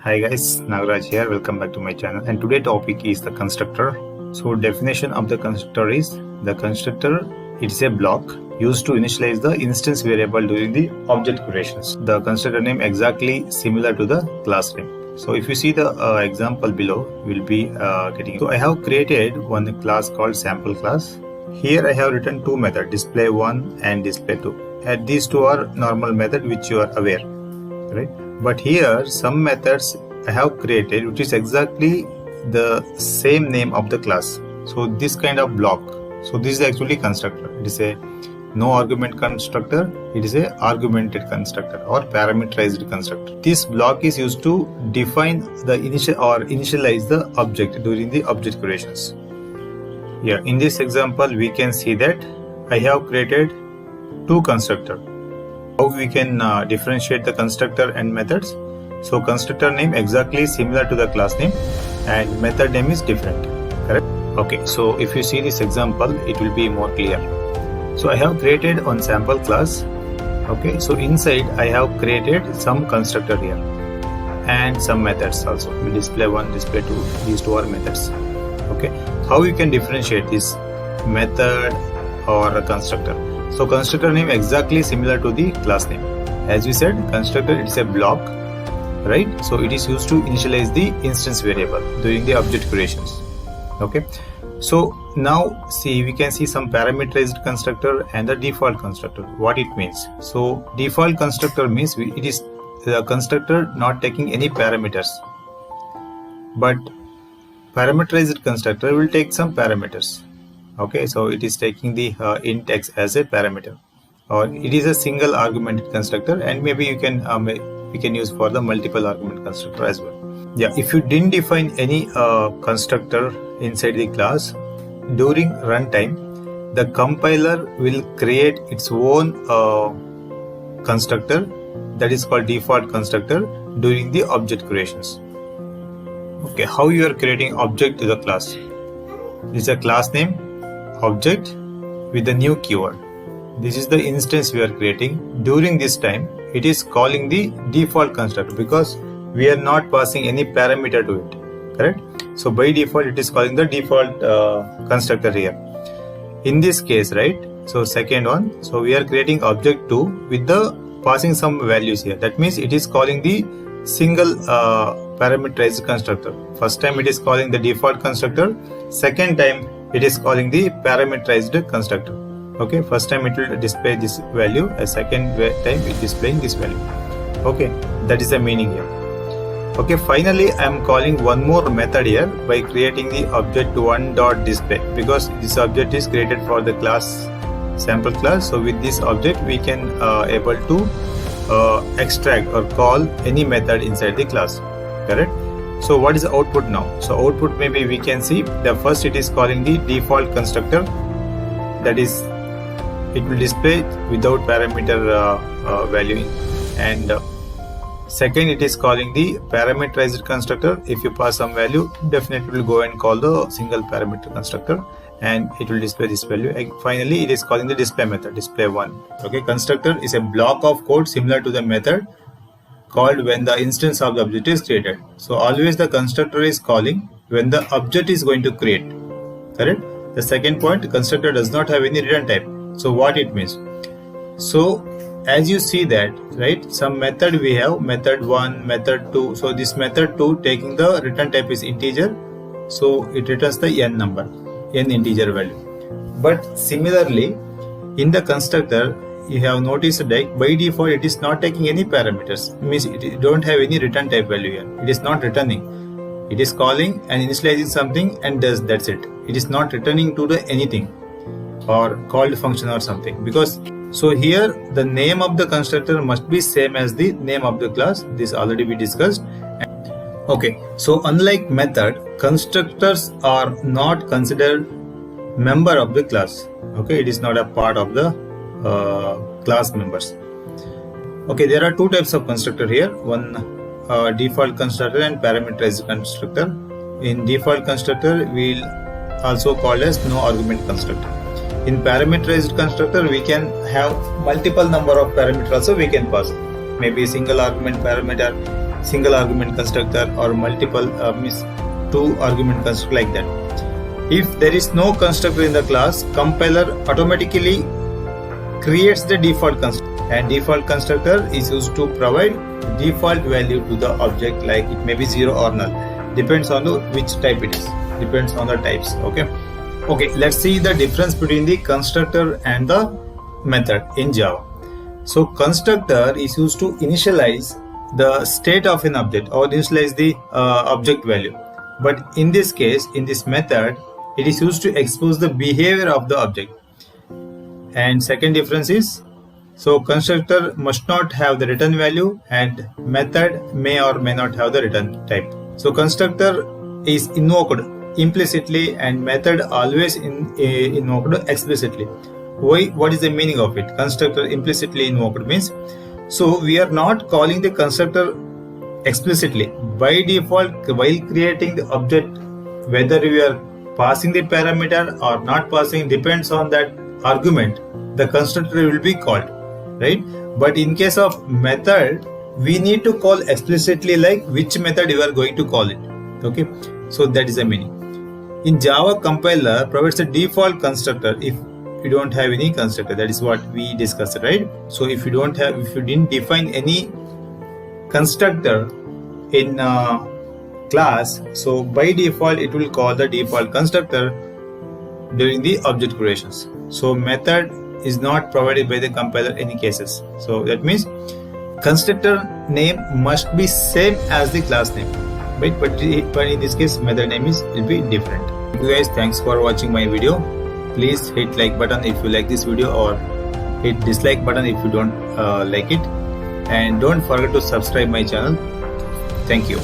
Hi guys, Nagaraj here. Welcome back to my channel. And today topic is the constructor. So definition of the constructor is the constructor. It is a block used to initialize the instance variable during the object creations. The constructor name exactly similar to the class name. So if you see the example below, we'll be getting. So I have created one class called sample class. Here I have written two methods, display1 and display2. And these two are normal method which you are aware, right? But here some methods I have created which is exactly the same name of the class. So this kind of block. So this is actually constructor. It is a no argument constructor. It is a argumented constructor or parameterized constructor. This block is used to define the initial or initialize the object during the object creations. Yeah, in this example we can see that I have created two constructors. How we can differentiate the constructor and methods? So constructor name exactly similar to the class name and method name is different, correct? Okay, so if you see this example, it will be more clear. So I have created one sample class. Okay, so inside I have created some constructor here and some methods also. We display one, display two. These two are methods. Okay, how you can differentiate this method or a constructor? So constructor name exactly similar to the class name. As we said, constructor it is a block, right? So it is used to initialize the instance variable during the object creations. Okay. So now see, we can see some parameterized constructor and the default constructor. What it means? So default constructor means it is the constructor not taking any parameters, but parameterized constructor will take some parameters. Okay, so it is taking the int x as a parameter, or it is a single argumented constructor, and maybe you can we can use for the multiple argument constructor as well. Yeah, if you didn't define any constructor inside the class during runtime, the compiler will create its own constructor that is called default constructor during the object creations. Okay, how you are creating object to the class? This is a class name object with the new keyword. This is the instance we are creating. During this time, it is calling the default constructor because we are not passing any parameter to it, correct? So by default, it is calling the default constructor here. In this case, right? So second one, so we are creating object 2 with the passing some values here. That means it is calling the single parameterized constructor. First time it is calling the default constructor. Second time it is calling the parameterized constructor. Okay, first time it will display this value, a second time it is displaying this value. Okay, that is the meaning here. Okay, finally I am calling one more method here by creating the object one.display because this object is created for the class sample class. So with this object we can able to extract or call any method inside the class, correct? So what is the output now? So output maybe we can see the first it is calling the default constructor, that is it will display without parameter value, and second it is calling the parameterized constructor. If you pass some value, definitely will go and call the single parameter constructor and it will display this value. And finally it is calling the display method, display1. Okay, constructor is a block of code similar to the method called when the instance of the object is created. So always the constructor is calling when the object is going to create, correct? The second point, constructor does not have any return type. So what it means? So as you see that, right, some method we have method 1, method 2. So this method 2 taking the return type is integer, so it returns the n number, n integer value. But similarly in the constructor you have noticed that by default it is not taking any parameters, means it don't have any return type value here. It is not returning. It is calling and initializing something and that's it. It is not returning to the anything or called function or something, because so here the name of the constructor must be same as the name of the class. This already we discussed. Okay, so unlike method, constructors are not considered member of the class. Okay, it is not a part of the class members. Okay, there are two types of constructor here. One default constructor and parameterized constructor. In default constructor we will also call as no argument constructor. In parameterized constructor we can have multiple number of parameters also we can pass. Maybe single argument parameter, single argument constructor or multiple means two argument constructor, like that. If there is no constructor in the class, compiler automatically creates the default constructor, and default constructor is used to provide default value to the object, like it may be 0 or null, depends on which type it is, depends on the types. Okay, let's see the difference between the constructor and the method in Java. So constructor is used to initialize the state of an object or initialize the object value, but in this case, in this method, it is used to expose the behavior of the object. And second difference is, so constructor must not have the return value and method may or may not have the return type. So constructor is invoked implicitly and method always invoked explicitly. Why? What is the meaning of it? Constructor implicitly invoked means, so we are not calling the constructor explicitly. By default, while creating the object, whether we are passing the parameter or not passing depends on that argument, the constructor will be called, right? But in case of method, we need to call explicitly, like which method you are going to call it. Okay, so that is the meaning. In Java, compiler provides a default constructor if you don't have any constructor. That is what we discussed, right? So if you didn't define any constructor in class, so by default it will call the default constructor during the object creations. So method is not provided by the compiler in any cases. So that means constructor name must be same as the class name, right? But in this case, method name will be different. Thank you guys, thanks for watching my video. Please hit like button if you like this video, or hit dislike button if you don't like it, and don't forget to subscribe my channel. Thank you.